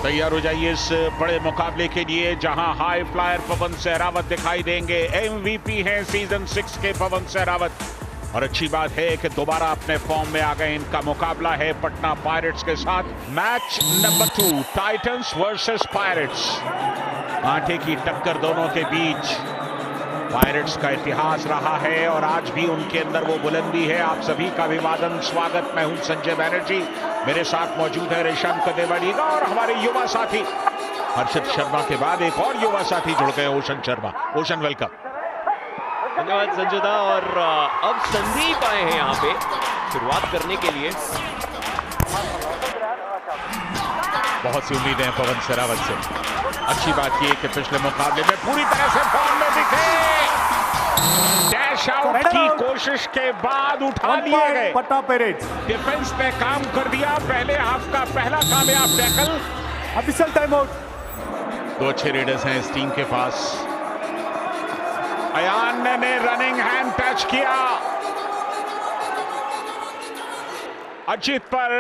तैयार हो जाइए इस बड़े मुकाबले के लिए जहां हाई फ्लायर पवन सहरावत दिखाई देंगे। एमवीपी हैं सीजन 6 के पवन सहरावत और अच्छी बात है कि दोबारा अपने फॉर्म में आ गए। इनका मुकाबला है पटना पायरेट्स के साथ। Match number 2 Titans versus pirates. कांटे की टक्कर दोनों के बीच। पायरेट्स का इतिहास रहा है और आज भी उनके अंदर वो बुलंदी है। आप सभी का अभिवादन, स्वागत। मैं हूं संजय बैनर्जी, मेरे साथ मौजूद है रेशम कदेवालीगा और हमारे युवा साथी हर्षित शर्मा के बाद एक और युवा साथी जुड़ गए, ओशन शर्मा। Ocean welcome. धन्यवाद संजयदा। और अब संदीप आए हैं यहाँ पे शुरुआत करने के लिए। बहुत सी उम्मीदें हैं पवन सहरावत से। अच्छी बात यह कि पिछले मुकाबले में पूरी तरह से फॉर्म में दिखे। डैश आउट की कोशिश के बाद उठा लिए गए। पटना पायरेट्स डिफेंस ने काम कर दिया। पहले हाफ का पहला कामयाब टैकल। Official time out. दो अच्छे रेडर्स हैं इस टीम के पास। अयान ने रनिंग हैंड टच किया अजित पर,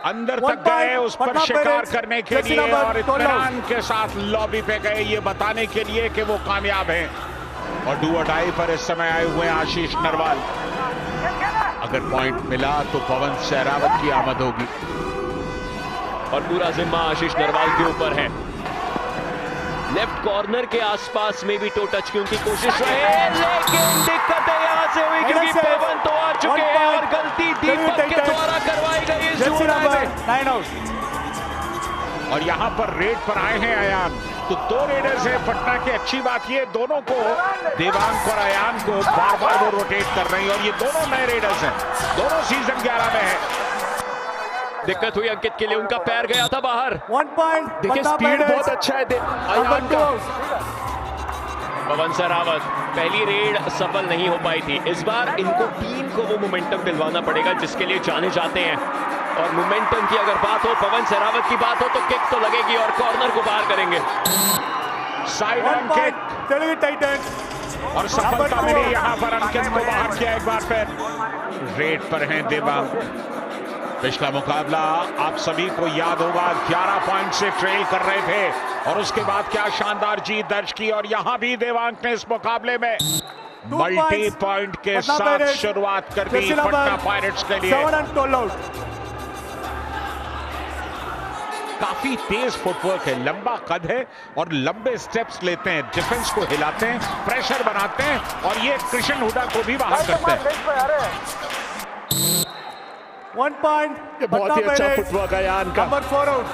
अंदर तक गए उस पर शिकार करने के लिए और इत्मीनान के साथ लॉबी पे गए ये बताने के लिए कि वो कामयाब हैं। और डू और डाई पर इस समय आए हुए आशीष नरवाल। अगर पॉइंट मिला तो पवन सहरावत की आमद होगी और पूरा जिम्मा आशीष नरवाल के ऊपर है। लेफ्ट कॉर्नर के आसपास में भी टो टच की उनकी कोशिश रहे, लेकिन दिक्कत है यहां से हुई क्योंकि पवन तो आ चुके हैं और गलती दीपक के द्वारा करवाई गई इस जुड़ाई में। 9 आउट। और यहां पर रेड पर आए हैं अयान। तो दो रेडर्स हैं पटना के। अच्छी बात ये दोनों को, देवांग और अयान को बार बार वो रोटेट कर रहे हैं और ये दोनों नए रेडर्स हैं। दोनों सीजन 11 में है। दिक्कत हुई अंकित के लिए, उनका पैर गया था बाहर। 1 पॉइंट। देखिए स्पीड बहुत अच्छा है अयान का। पवन सहरावत पहली रेड सफल नहीं हो पाई थी। इस बार इनको टीम को वो मोमेंटम दिलवाना पड़ेगा जिसके लिए जाने जाते हैं। और मोमेंटम की अगर बात हो, पवन सहरावत की बात हो तो किक तो लगेगी और कॉर्नर को बाहर करेंगे। साइड ऑन किक चलिए टाइटंस और सफलता मिली यहां पर। अंकित को बाहर किया एक बार फिर। रेड पर हैं देवांग। पिछला मुकाबला आप सभी को याद होगा, 11 पॉइंट से ट्रेल कर रहे थे और उसके बाद क्या शानदार जीत दर्ज की। और यहां भी देवांग ने इस मुकाबले में मल्टी पॉइंट के साथ शुरुआत कर दी पटना पायरेट्स के लिए। 7 and 12 आउट। काफी तेज फुटवर्क है, लंबा कद है और लंबे स्टेप्स लेते हैं, डिफेंस को हिलाते हैं, प्रेशर बनाते हैं और ये कृष्ण हुडा को भी बाहर करते हैं। 1 पॉइंट। बहुत ही अच्छा फुटवर्क है अयान का। Number 4 out.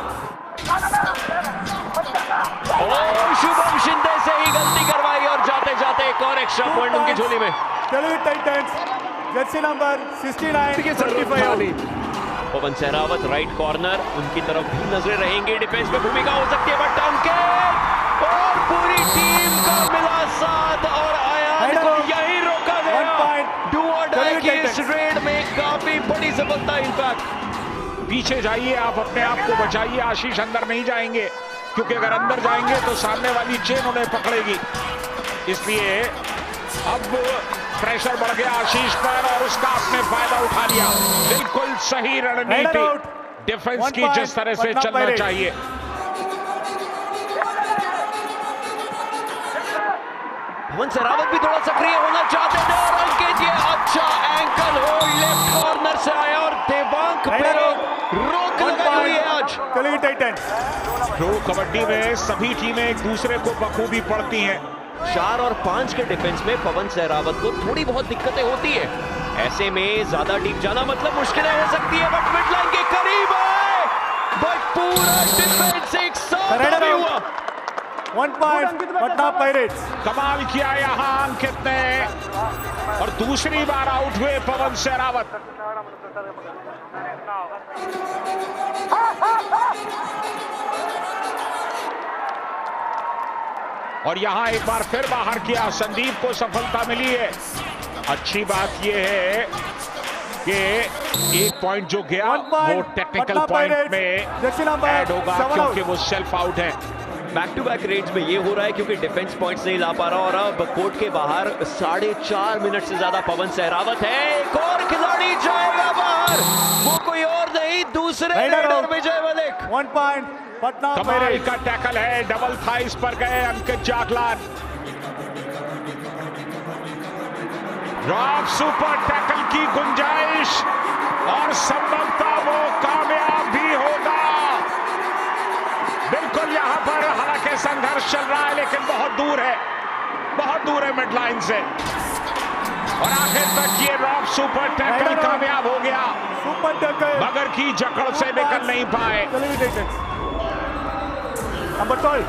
और शुभम शिंदे से ही गलती करवाई और जाते जाते एक और एक्स्ट्रा पॉइंट उनकी झोली में। चलिए टाइटंस जर्सी नंबर 69 35 आउट। पवन सहरावत राइट कॉर्नर, उनकी तरफ भी नजरें रहेंगी। डिफेंस में भूमिका हो सकती है बट अंकित और पूरी टीम का मिला साथ और अयान को यही रोका गया। डू और डाई की इस रेड में काफी बड़ी सफलता। इनफैक्ट पीछे जाइए, आप अपने आप को बचाइए। आशीष अंदर नहीं जाएंगे क्योंकि अगर अंदर जाएंगे तो सामने वाली चेन उन्हें पकड़ेगी। इसलिए अब प्रेशर बढ़ गया आशीष पर और उसका आपने फायदा उठा लिया। बिल्कुल सही रणनीति डिफेंस की जिस तरह से चलना चाहिए। पवन सहरावत भी थोड़ा सक्रिय होना चाहते थे और अंकित ये अच्छा एंकल होल्ड लेफ्ट कॉर्नर से आया और देवांग पे रोक लगाई हुई है आज। चलिए टाइटंस। प्रो कबड्डी में सभी टीमें एक दूसरे को बखूबी पढ़ती हैं। 4 और 5 के डिफेंस में पवन सहरावत को थोड़ी बहुत दिक्कतें होती है। ऐसे में ज्यादा डीप जाना मतलब मुश्किलें हो सकती है बट मिडलाइन के करीब है बट पूरा डिफेंस एक साथ हुआ। 1 पॉइंट पटना पायरेट्स। कमाल किया यहां अंकित ने और दूसरी बार आउट हुए पवन सहरावत। और यहां एक बार फिर बाहर किया, संदीप को सफलता मिली है। अच्छी बात यह है कि एक पॉइंट जो गया वो टेक्निकल पॉइंट में ऐड होगा क्योंकि वो सेल्फ आउट है। बैक टू बैक रेड्स में ये हो रहा है क्योंकि डिफेंस पॉइंट्स नहीं ला पा रहा और अब कोर्ट के बाहर 4.5 मिनट से ज्यादा पवन सहरावत है। एक और खिलाड़ी जाएगा बाहर, वो कोई और नहीं दूसरे रेडर विजय मलिक। 1 पॉइंट पटना कमाल पायरेट्स। का टैकल है, डबल थाइस पर गए अंकित जागलान। रॉक सुपर टैकल की गुंजाइश और संभवतः वो कामयाब भी होगा। बिल्कुल यहां पर हालांकि संघर्ष चल रहा है लेकिन बहुत दूर है मिड लाइन से और आखिर तक ये रॉक सुपर टैकल कामयाब हो गया। सुपर टैकल मगर की जकड़ से निकल नहीं पाए। नंबर 12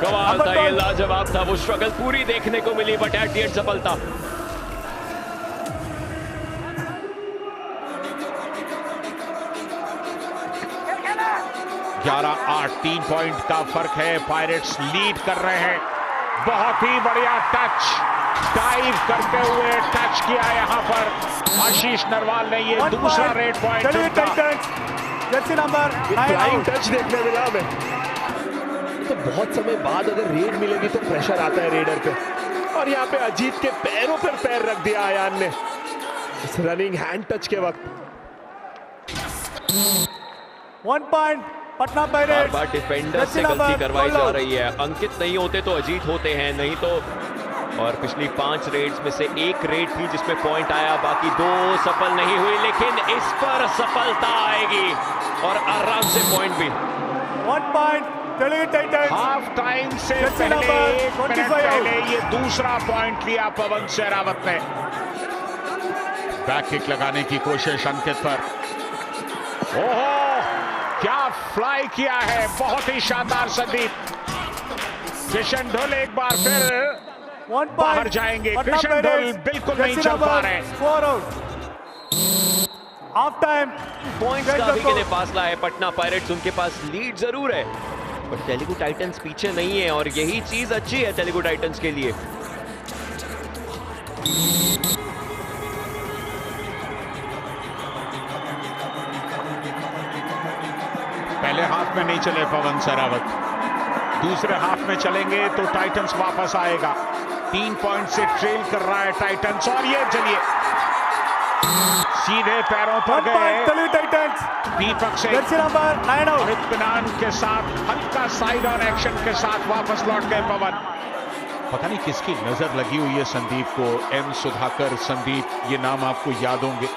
कमाल था, ये लाजवाब था। वो स्ट्रगल पूरी देखने को मिली बट एट द एंड सफलता। ग्यारह 8 3 पॉइंट का फर्क है। पायरेट्स लीड कर रहे हैं। बहुत ही बढ़िया टच, डाइव करते हुए टच किया यहां पर आशीष नरवाल ने। ये दूसरा red point Jersey number 9 touch देखने मिला हमें। तो बहुत समय बाद अगर रेड मिलेगी तो प्रेशर आता है रेडर पे, और यहाँ पे अजीत के पैरों पर पैर रख दिया आयान ने इस रनिंग हैंड टच के वक्त। 1 पॉइंट पटना बार पायरेट्स। बार डिफेंडर से गलती करवाई जा रही है। अंकित नहीं होते तो अजीत होते हैं, नहीं तो। और पिछली 5 रेड्स में से एक रेड थी जिसमें पॉइंट आया, बाकी 2 सफल नहीं हुई, लेकिन इस पर सफलता आएगी और आराम से पॉइंट भी। 1 point Telugu Titans. Half time से जर्सी पहले नंबर 1 मिनट 25 पहले ये दूसरा पॉइंट लिया पवन सहरावत ने। बैक किक लगाने की कोशिश अंकित पर। ओहो क्या फ्लाई किया है, बहुत ही शानदार संदीप। किशन ढोल एक बार फिर बाहर जाएंगे। किशन ढोल बिल्कुल नहीं चल पा रहे। 4 आउट। हाफ टाइम पॉइंट्स का भी के लिए फासला है। पटना पायरेट्स उनके पास लीड जरूर है पर तेलुगु टाइटंस पीछे नहीं है और यही चीज अच्छी है तेलुगु टाइटंस के लिए। पहले हाफ में नहीं चले पवन सहरावत, दूसरे हाफ में चलेंगे तो टाइटंस वापस आएगा। 3 पॉइंट से ट्रेल कर रहा है टाइटंस और ये चलिए सीधे पैरों पर गए दीपक से और इत्मीनान के साथ हल्का साइड ऑन एक्शन के साथ वापस लौट गए पवन। पता नहीं किसकी नजर लगी हुई है संदीप को। एम सुधाकर संदीप, ये नाम आपको याद होंगे।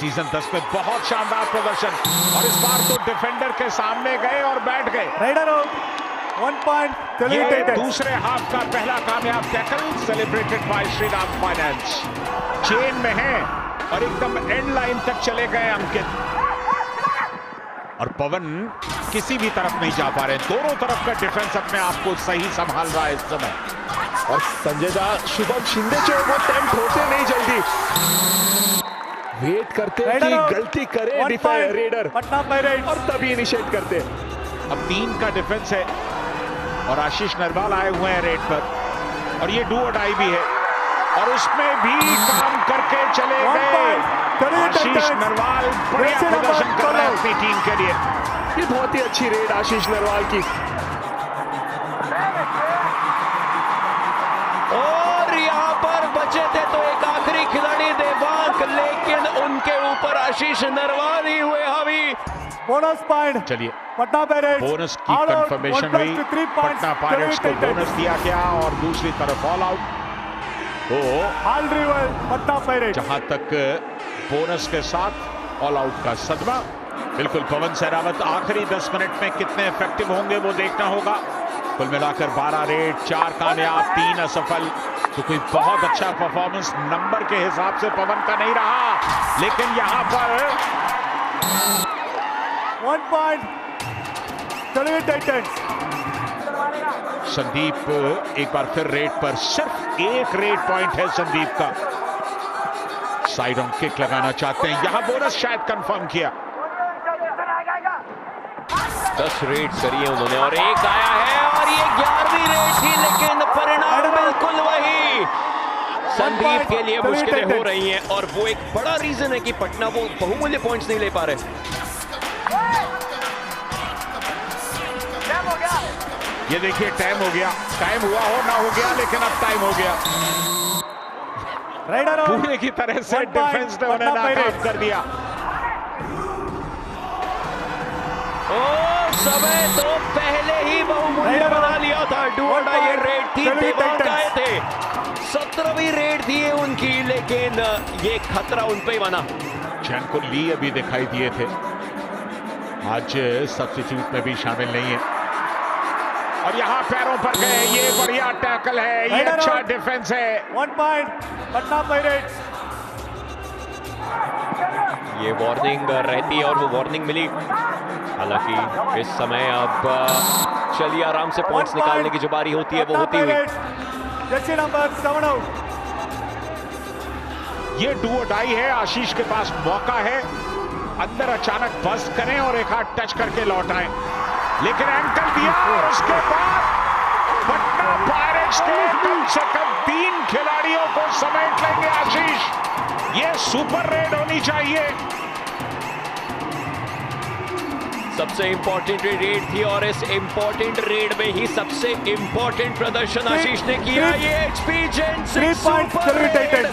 सीजन 10 में बहुत शानदार प्रदर्शन और इस बार तो डिफेंडर के सामने गए और बैठ गए। Rider out. 1 पॉइंट ये दूसरे हाफ का पहला कामयाब tackle celebrated by Shriram finance. Chain में है और एकदम एंड लाइन तक चले गए अंकित और पवन किसी भी तरफ नहीं जा पा रहे। दोनों तरफ का डिफेंस अपने आप को सही संभाल रहा है इस समय। और संजय दा, शुभम शिंदे जो वो टेम्प्ट होते नहीं जल्दी, वेट करते कि गलती करे रेडर पटना पायरेट्स और तभी इनिशिएट करते। अब 3 का डिफेंस है और आशीष नरवाल आए हुए हैं रेड पर और ये डू और डाई भी है और उसमें भी काम करके चले गए आशीष नरवाल। बढ़िया प्रदर्शन कर रहे हैं अपनी टीम के लिए। ये बहुत ही अच्छी रेड आशीष नरवाल की। और यहाँ पर बचे थे तो एक आखिरी खिलाड़ी देवांग, लेकिन उनके ऊपर आशीष नरवाल ही हुए हावी। बोनस पॉइंट चलिए पटना पायरेट्स। बोनस की कंफर्मेशन हुई। पटना पायरेट्स को बोनस दिया गया और दूसरी तरफ all out. All reveal Patna pirates. जहां तक बोनस के साथ ऑल आउट का सदमा, बिल्कुल पवन सहरावत आखिरी 10 मिनट में कितने इफेक्टिव होंगे वो देखना होगा। कुल मिलाकर 12 रेड, 4 कामयाब, 3 असफल, तो कोई बहुत अच्छा परफॉर्मेंस नंबर के हिसाब से पवन का नहीं रहा। लेकिन यहां पर 1 पॉइंट तेलुगु टाइटंस। संदीप एक बार फिर रेड पर, सिर्फ 1 रेड पॉइंट है संदीप का। साइड ऑन किक लगाना चाहते हैं, यहां बोनस शायद कंफर्म किया। 10 रेड करी है उन्होंने और एक आया है और ये 11वीं रेड थी, लेकिन परिणाम बिल्कुल वही। संदीप के लिए मुश्किलें हो रही हैं और वो एक बड़ा रीजन है कि पटना वो बहुमूल्य पॉइंट्स नहीं ले पा रहे। ये देखिए टाइम हो गया, टाइम हुआ हो ना हो गया, लेकिन अब टाइम हो गया। पूरे की तरह से डिफेंस ने उन्हें नाकाम कर दिया। समय तो पहले ही बहुमूल्य बना लिया था। डू और डाई ये रेड थी, देवांग आए थे, 17वीं रेड थी उनकी, लेकिन ये खतरा उन पे ही बना। चैन को ली अभी दिखाई दिए थे, आज सब्स्टिट्यूट में भी शामिल नहीं है। और यहाँ पैरों पर गए, ये बढ़िया टैकल है, ये अच्छा डिफेंस है। 1 पॉइंट पटना पायरेट्स। ये वार्निंग रहती और वो वार्निंग मिली। हालांकि इस समय अब चलिए आराम से पॉइंट्स निकालने की जो बारी होती है वो होती हुई। Jersey number 7 out. ये डू और डाई है, आशीष के पास मौका है, अंदर अचानक बस्ट करें और एक हाथ टच करके लौट आए, लेकिन एंकल दिया और उसके बाद पटना पायरेट्स के कम से कम 3 खिलाड़ियों को समेट लेंगे आशीष। ये सुपर रेड होनी चाहिए। सबसे इंपॉर्टेंट रेड थी और इस इंपॉर्टेंट रेड में ही सबसे इंपॉर्टेंट प्रदर्शन आशीष ने किया। ये एचपी जेन 6 सुपर रेड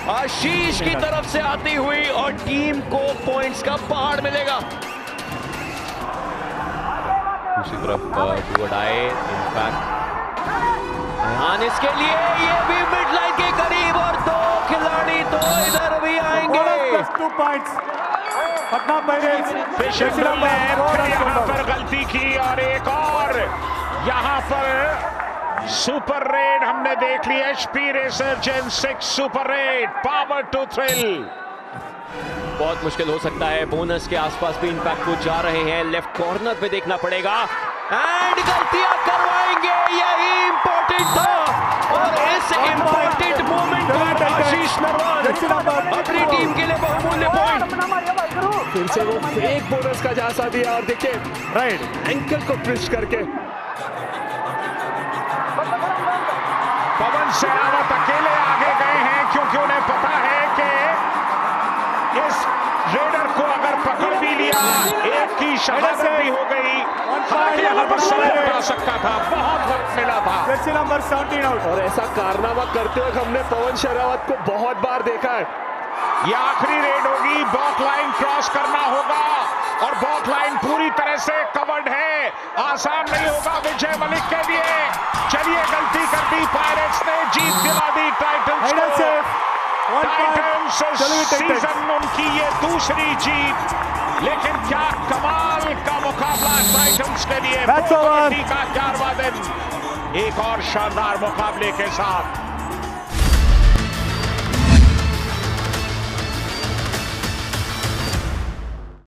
आशीष की तरफ से आती हुई और टीम को पॉइंट्स का पहाड़ मिलेगा। दूसरी तरफ डूडाई इनफैक्ट अयान इसके लिए ये भी मिड लाइन के करीब और 2 खिलाड़ी तो इधर भी आएंगे। 2 पॉइंट्स पटना पायरेट्स। फिर यहाँ पर गलती की और एक और यहाँ पर सुपर रेड हमने देख ली। HP racer Gen 6 super raid, power to thrill. बहुत मुश्किल हो सकता है, बोनस के आसपास भी इनफैक्ट वो जा रहे हैं। लेफ्ट कॉर्नर पे देखना पड़ेगा एंड गलतियां करवाएंगे, यही इंपॉर्टेंट था। और इस इंपॉर्टेंट मोमेंट पर आशीष नरवाल अपनी टीम के लिए बहुमूल्य पॉइंट। फिर से वो फेक बोनस का झांसा दिया और देखिए राइट एंकल को ट्विस्ट करके पवन सहरावत अकेले आगे गए हैं, क्योंकि उन्हें पता है कि इस रेडर को अगर पकड़ भी लिया, एक की शहादत भी हो गई। हालांकि यहाँ पर समय उठा सकता था, बहुत वक्त मिला था। Jersey number 17 out. और ऐसा कारनामा करते हुए हमने पवन शरावत को बहुत बार देखा है। ये आखिरी रेड होगी, बॉक लाइन क्रॉस करना होगा और बॉक लाइन पूरी तरह से कवर्ड है, आसान नहीं होगा विजय मलिक के लिए। चलिए गलती कर दी पायरेट्स ने, जीत दिला दी टाइटंस को। टाइटंस सीजन उनकी ये दूसरी जीत, लेकिन क्या कमाल का मुकाबला टाइटंस के लिए। का 11वां दिन एक और शानदार मुकाबले के साथ